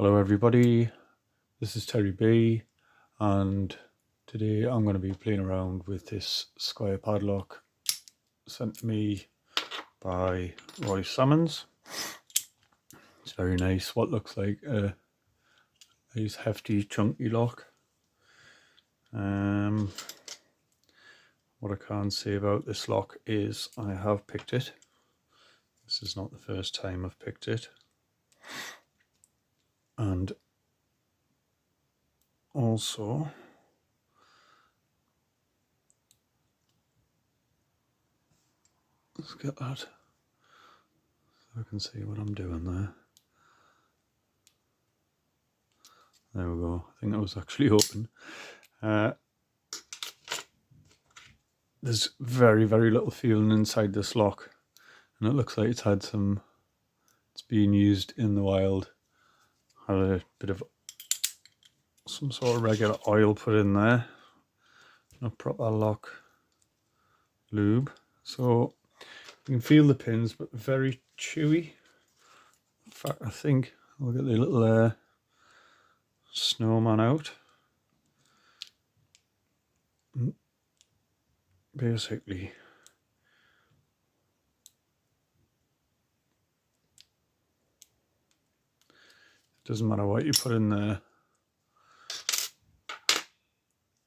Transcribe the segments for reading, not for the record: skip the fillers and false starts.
Hello everybody, this is Terry B, and today I'm going to be playing around with this squire padlock sent to me by Mr Sammons. It's very nice, what looks like a nice hefty chunky lock. What I can say about this lock is I have picked it. This is not the first time I've picked it. And also, let's get that so I can see what I'm doing there. There we go, I think that was actually open. There's very little feeling inside this lock, and it looks like it's been used in the wild. Had a bit of some sort of regular oil put in there, and a proper lock lube. So you can feel the pins, but very chewy. In fact, I think we'll get the little snowman out. Basically, it doesn't matter what you put in there,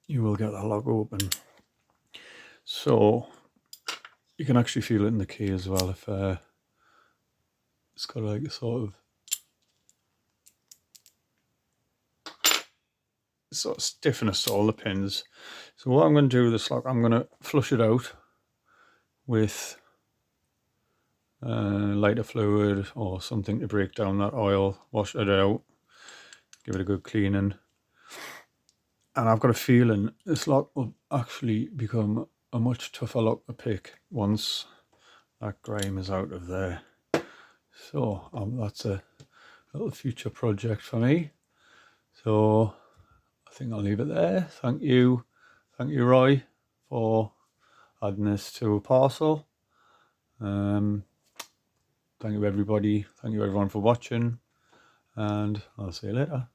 you will get that lock open. So you can actually feel it in the key as well. If it's got like a sort of stiffness to all the pins. So what I'm going to do with this lock, I'm going to flush it out with lighter fluid or something to break down that oil, wash it out, give it a good cleaning. And I've got a feeling this lock will actually become a much tougher lock to pick once that grime is out of there. So that's a little future project for me. So I think I'll leave it there. Thank you Roy, for adding this to a parcel. Thank you everybody, thank you everyone for watching, and I'll see you later.